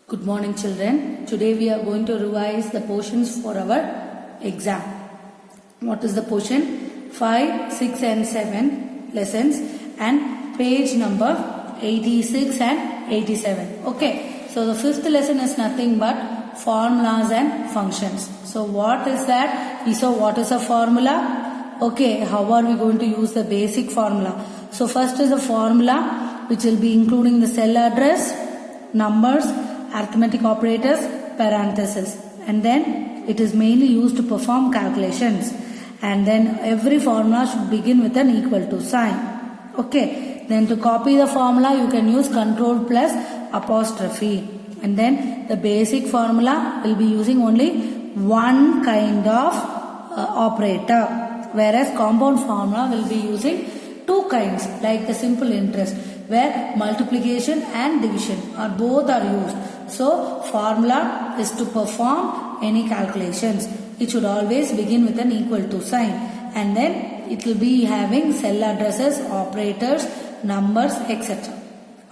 Good morning children. Today we are going to revise the portions for our exam. What is the portion? 5, 6 and 7 lessons and page number 86 and 87. Okay. So the fifth lesson is nothing but formulas and functions. So what is that? We saw what is a formula. Okay. How are we going to use the basic formula? So first is a formula which will be including the cell address, numbers, arithmetic operators, parentheses, and then it is mainly used to perform calculations, and then every formula should begin with an equal to sign. Okay, then to copy the formula you can use control plus apostrophe, and then the basic formula will be using only one kind of operator, whereas compound formula will be using two kinds, like the simple interest where multiplication and division are both are used. So formula is to perform any calculations. It should always begin with an equal to sign, and then it will be having cell addresses, operators, numbers, etc.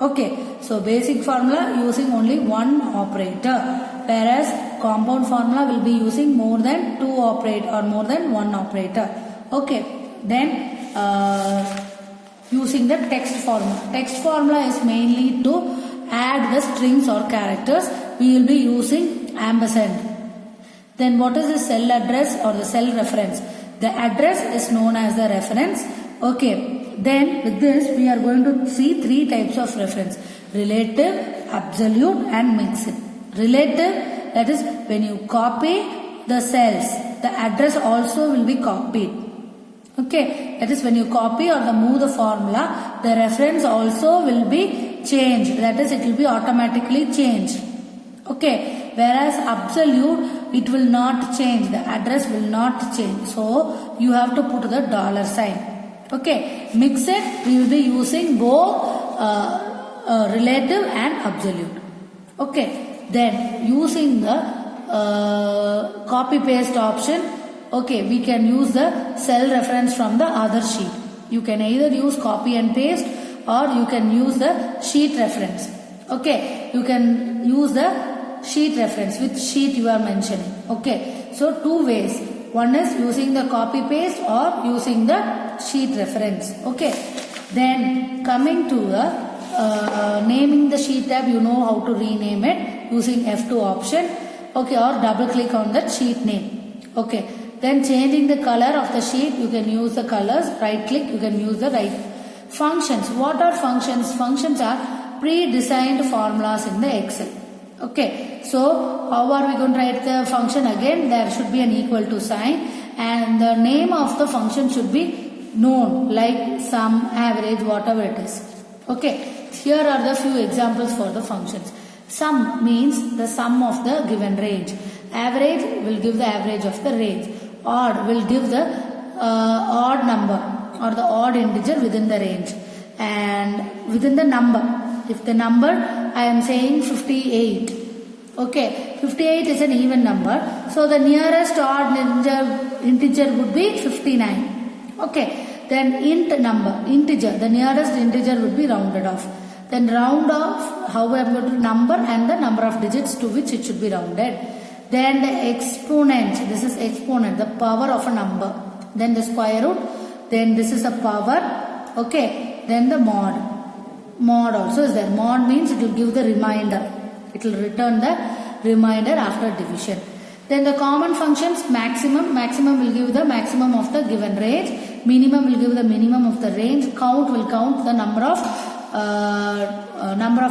Okay, so basic formula using only one operator, whereas compound formula will be using more than two operator or more than one operator. Okay, then using the text formula. Text formula is mainly to add the strings or characters. We will be using ampersand. Then what is the cell address or the cell reference? The address is known as the reference. Okay. Then with this we are going to see three types of reference: relative, absolute and mixed. Relative, that is when you copy the cells, the address also will be copied. Okay, that is when you copy or move the formula, the reference also will be changed. That is, it will be automatically changed. Okay, whereas absolute, it will not change. The address will not change. So, you have to put the dollar sign. Okay, mixed, we will be using both relative and absolute. Okay, then using the copy paste option, okay, we can use the cell reference from the other sheet. You can either use copy and paste or you can use the sheet reference. Okay, you can use the sheet reference, which sheet you are mentioning. Okay, so two ways. One is using the copy paste or using the sheet reference. Okay, then coming to the naming the sheet tab, you know how to rename it using F2 option. Okay, or double click on the sheet name. Okay. Then changing the color of the sheet, you can use the colors. Right click, you can use the right. Functions. What are functions? Functions are pre-designed formulas in the Excel. Okay. So, how are we going to write the function? Again, there should be an equal to sign, and the name of the function should be known, like sum, average, whatever it is. Okay. Here are the few examples for the functions. Sum means the sum of the given range. Average will give the average of the range. Odd will give the odd number or the odd integer within the range, and within the number. If the number, I am saying 58. Okay, 58 is an even number. So the nearest odd integer would be 59. Okay, then int number, integer, the nearest integer would be rounded off. Then round off, how I am going to number and the number of digits to which it should be rounded. Then the exponent, this is exponent, the power of a number. Then the square root, then this is a power. Okay, then the mod. Mod also is there. Mod means it will give the remainder. It will return the remainder after division. Then the common functions, maximum. Maximum will give the maximum of the given range. Minimum will give the minimum of the range. Count will count the number of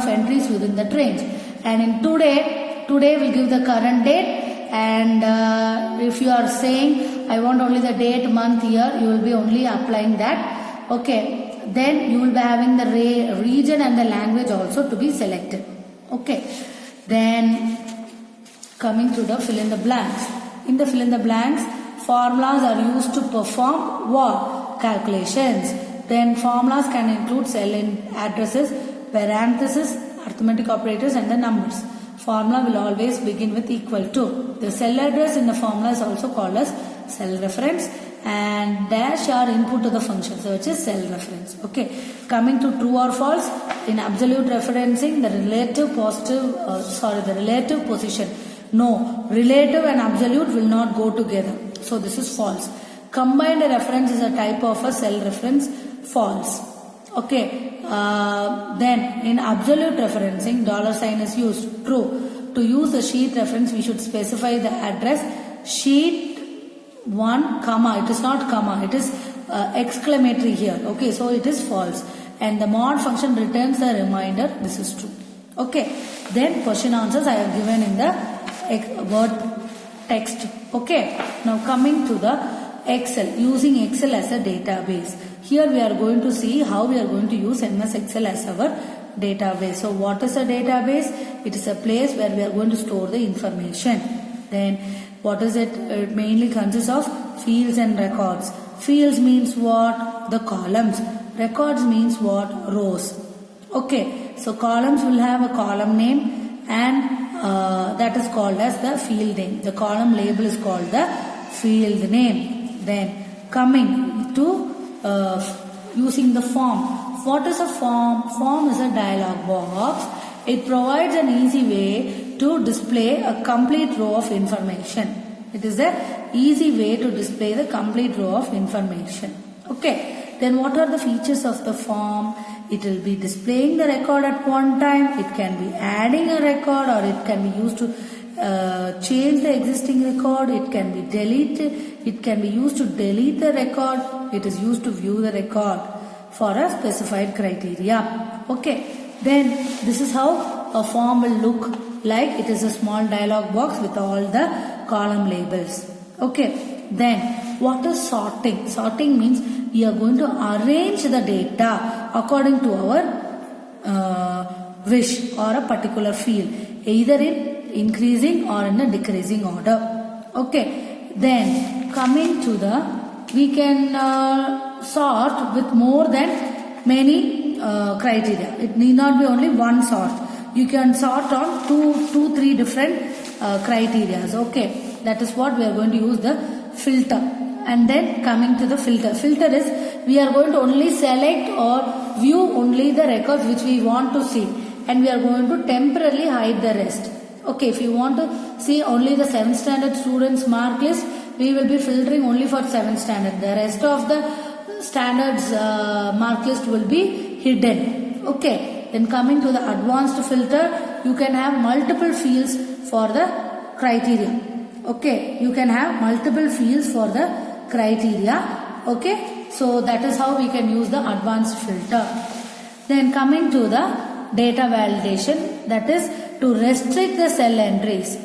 entries within that range. And in today will give the current date, and if you are saying I want only the date, month, year, you will be only applying that. Okay, then you will be having the region and the language also to be selected. Okay, then coming to the fill in the blanks. In the fill in the blanks, formulas are used to perform what? Calculations. Then formulas can include cell addresses, parentheses, arithmetic operators and the numbers. Formula will always begin with equal to. The cell address in the formula is also called as cell reference, and dash are input to the function, so which is cell reference. Okay, coming to true or false, in absolute referencing, the relative position. No, relative and absolute will not go together, so this is false. Combined reference is a type of a cell reference. False. Okay, then in absolute referencing, $ is used. True. To use the sheet reference, we should specify the address sheet 1, comma. It is not comma, it is exclamatory here. Okay, so it is false. And the mod function returns the reminder. This is true. Okay, then question answers I have given in the word text. Okay, now coming to the Excel, using Excel as a database. Here we are going to see how we are going to use MS Excel as our database. So what is a database? It is a place where we are going to store the information. Then what is it? It mainly consists of fields and records. Fields means what? The columns. Records means what? Rows. Okay, so columns will have a column name, and that is called as the field name. The column label is called the field name. Then coming to using the form. What is a form? Form is a dialog box. It provides an easy way to display a complete row of information. It is a easy way to display the complete row of information. Okay. Then what are the features of the form? It will be displaying the record at one time. It can be adding a record, or it can be used to change the existing record. It can be deleted. It can be used to delete the record. It is used to view the record for a specified criteria. Okay. Then this is how a form will look like. It is a small dialog box with all the column labels. Okay. Then what is sorting? Sorting means we are going to arrange the data according to our wish or a particular field, either in increasing or in a decreasing order. Okay. Then coming to the, we can sort with more than many criteria. It need not be only one sort. You can sort on two, 3 different criteria. Okay. That is what we are going to use the filter. And then coming to the filter. Filter is we are going to only select or view only the records which we want to see, and we are going to temporarily hide the rest. Okay, if you want to see only the 7th standard students mark list, we will be filtering only for 7th standard. The rest of the standards mark list will be hidden. Okay, then coming to the advanced filter, you can have multiple fields for the criteria. Okay, you can have multiple fields for the criteria. Okay, so that is how we can use the advanced filter. Then coming to the data validation, that is to restrict the cell entries.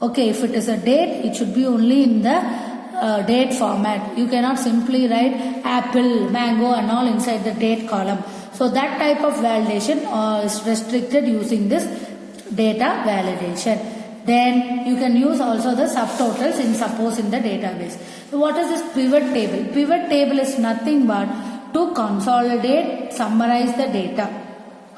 Okay, if it is a date, it should be only in the date format. You cannot simply write apple, mango and all inside the date column. So that type of validation is restricted using this data validation. Then you can use also the subtotals in the database. So what is this pivot table? Pivot table is nothing but to consolidate, summarize the data.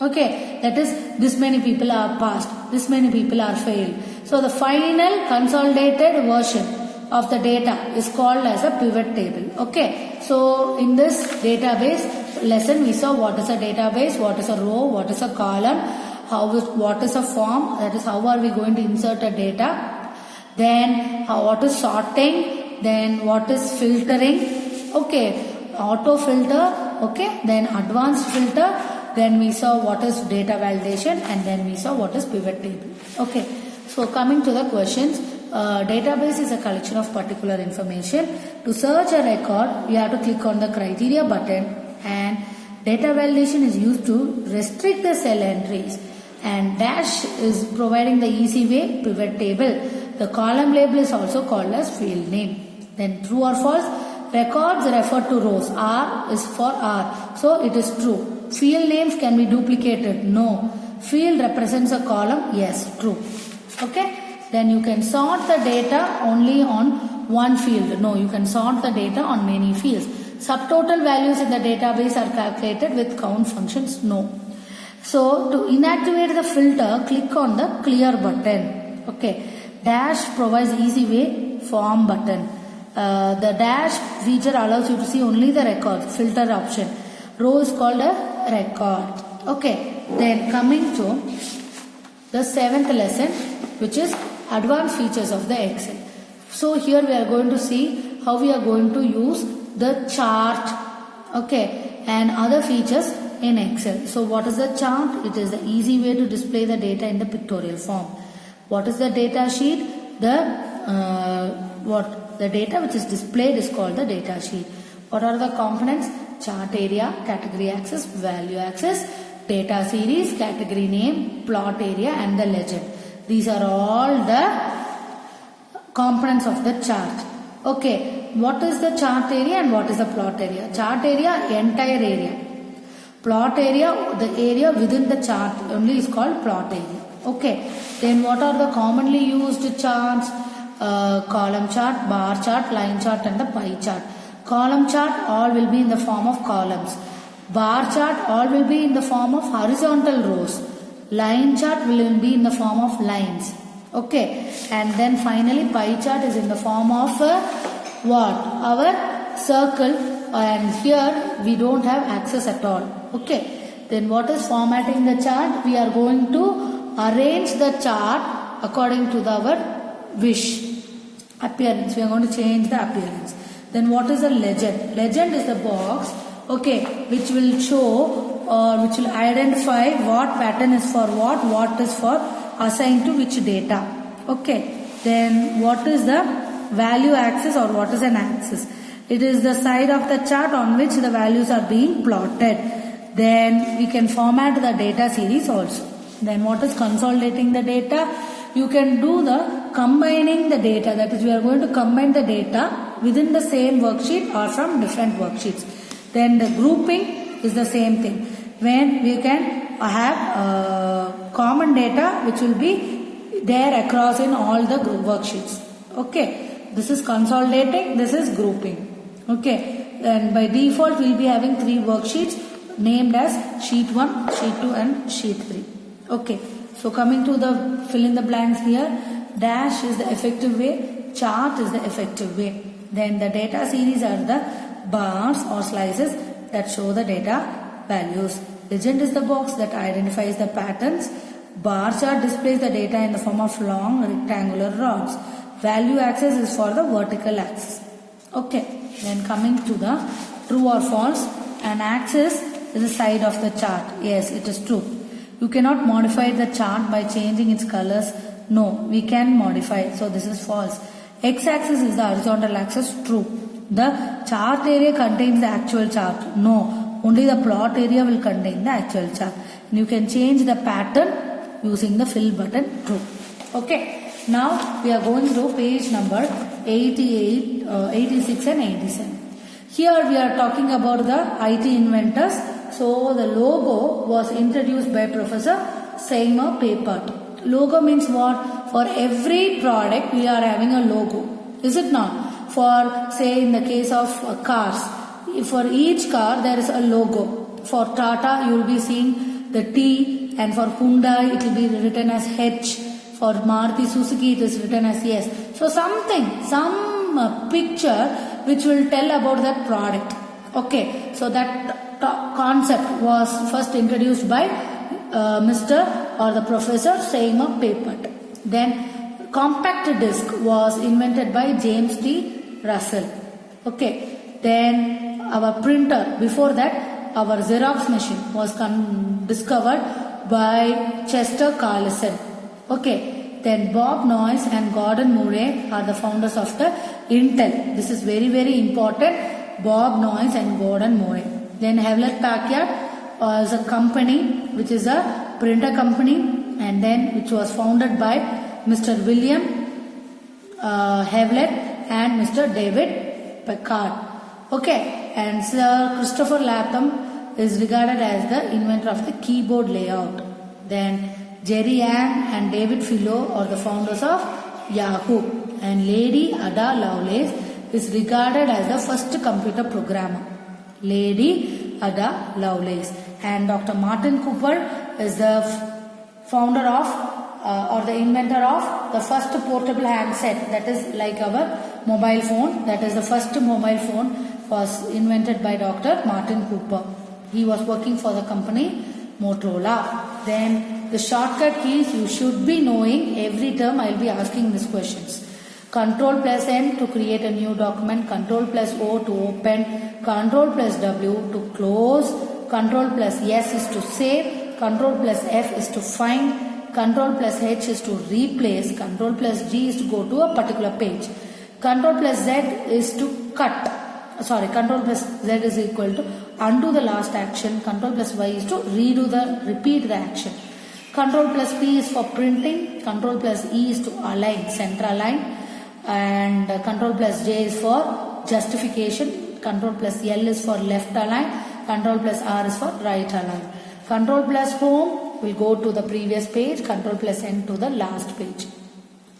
Okay, that is this many people are passed, this many people are failed. So the final consolidated version of the data is called as a pivot table. Okay, so in this database lesson we saw what is a database, what is a row, what is a column, what is a form, that is how are we going to insert a data, then what is sorting, then what is filtering, okay, auto filter, okay, then advanced filter, then we saw what is data validation, and then we saw what is pivot table. Okay, so coming to the questions, database is a collection of particular information. To search a record, we have to click on the criteria button, and data validation is used to restrict the cell entries, and dash is providing the easy way, pivot table. The column label is also called as field name. Then true or false, records refer to rows, R is for R, so it is true. Field names can be duplicated, no. Field represents a column, yes, true. Okay, then you can sort the data only on one field, no, you can sort the data on many fields. Subtotal values in the database are calculated with count functions, no. So to inactivate the filter, click on the clear button. Okay, dash provides easy way, form button. The dash feature allows you to see only the records, filter option. Row is called a record. Okay, then coming to the 7th lesson, which is advanced features of the Excel. So here we are going to see how we are going to use the chart, okay, and other features in Excel. So what is the chart? It is the easy way to display the data in the pictorial form. What is the data sheet? The data which is displayed is called the data sheet. What are the components? Chart area, category axis, value axis, data series, category name, plot area and the legend. These are all the components of the chart. Okay, what is the chart area and what is the plot area? Chart area, entire area. Plot area, the area within the chart only is called plot area. Okay, then what are the commonly used charts? Column chart, bar chart, line chart and the pie chart. Column chart all will be in the form of columns. Bar chart all will be in the form of horizontal rows. Line chart will be in the form of lines. Okay, and then finally pie chart is in the form of what? Our circle, and here we don't have access at all. Okay, then what is formatting the chart? We are going to arrange the chart according to our wish. Appearance, we are going to change the appearance. Then what is a legend? Legend is the box, okay, which will show or which will identify what pattern is for what is for assigned to which data. Okay, then what is the value axis or what is an axis? It is the side of the chart on which the values are being plotted. Then we can format the data series also. Then what is consolidating the data? You can do the combining the data, that is we are going to combine the data within the same worksheet or from different worksheets. Then the grouping is the same thing. When we can have common data which will be there across in all the worksheets. Okay, this is consolidating, this is grouping. Okay, and by default we will be having 3 worksheets named as sheet 1, sheet 2 and sheet 3. Okay. So coming to the fill in the blanks here, dash is the effective way, chart is the effective way. Then the data series are the bars or slices that show the data values. Legend is the box that identifies the patterns. Bar chart displays the data in the form of long rectangular rods. Value axis is for the vertical axis. Okay, then coming to the true or false, an axis is the side of the chart. Yes, it is true. You cannot modify the chart by changing its colors. No, we can modify. So this is false. X-axis is the horizontal axis. True. The chart area contains the actual chart. No, only the plot area will contain the actual chart. And you can change the pattern using the fill button. True. Okay. Now we are going through page number 88, 86 and 87. Here we are talking about the IT inventors. So the logo was introduced by Professor Seymour Papert. Logo means what? For every product we are having a logo. Is it not? For say in the case of cars, for each car there is a logo. For Tata you will be seeing the T, and for Hyundai it will be written as H. For Maruti Suzuki it is written as S. So something, some picture which will tell about that product. Okay, so that concept was first introduced by Mr. or the Professor Seymour Papert. Then compact disc was invented by James T. Russell. Okay, then our printer, before that our Xerox machine was discovered by Chester Carlson. Okay, then Bob Noyce and Gordon Murray are the founders of the Intel. This is very, very important. Bob Noyce and Gordon Murray. Then Hewlett Packard was a company which is a printer company, and then which was founded by Mr. William Hewlett and Mr. David Packard. Okay, and Sir Christopher Latham is regarded as the inventor of the keyboard layout. Then Jerry Yang and David Filo are the founders of Yahoo, and Lady Ada Lovelace is regarded as the first computer programmer. Lady Ada Lovelace. And Dr. Martin Cooper is the founder of or the inventor of the first portable handset, that is like our mobile phone. That is the first mobile phone was invented by Dr. Martin Cooper. He was working for the company Motorola. Then the shortcut keys you should be knowing. Every term I will be asking these questions. Control plus N to create a new document, Control plus O to open, Control plus W to close, Control plus S is to save, Control plus F is to find, Control plus H is to replace, Control plus G is to go to a particular page, Control plus Z is to cut. Control plus Z is equal to undo the last action, Control plus Y is to repeat the action. Control plus P is for printing, Control plus E is to align, center align, and Control plus J is for justification, Control plus L is for left align, Control plus R is for right align. Control plus home will go to the previous page, Control plus N to the last page.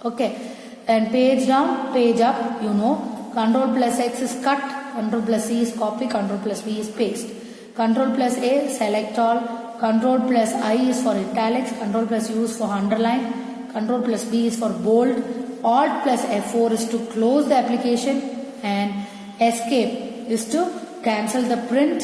Okay, and page down, page up, you know, Control plus X is cut, Control plus C is copy, Control plus V is paste. Control plus A, select all, Control plus I is for italics, Control plus U is for underline, Control plus B is for bold, Alt plus F4 is to close the application, and Escape is to cancel the print,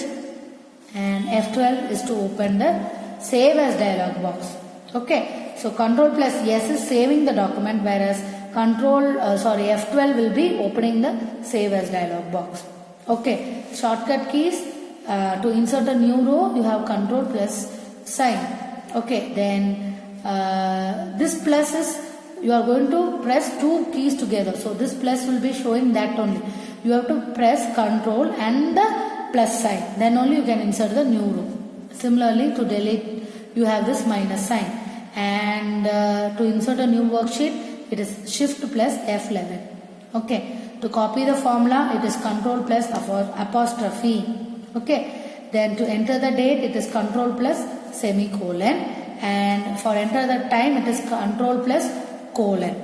and F12 is to open the save as dialog box. Okay, so Control plus S is saving the document, whereas F12 will be opening the save as dialog box. Okay, shortcut keys to insert a new row, you have Control plus sign. Okay, then this plus is, you are going to press two keys together. So this plus will be showing that only. You have to press Control and the plus sign. Then only you can insert the new row. Similarly, to delete, you have this minus sign. And to insert a new worksheet, it is Shift plus F11. Okay. To copy the formula, it is Control plus apostrophe. Okay. Then to enter the date, it is Control plus semicolon. And for enter the time, it is Control plus colon.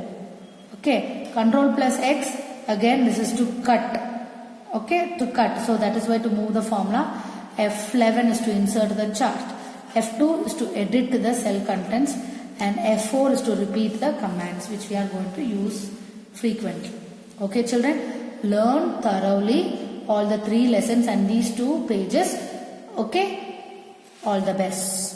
Okay, Control plus X, again this is to cut. Okay, to cut. So that is why to move the formula. F11 is to insert the chart. F2 is to edit the cell contents, and F4 is to repeat the commands which we are going to use frequently. Okay children, learn thoroughly all the 3 lessons and these 2 pages. Okay, all the best.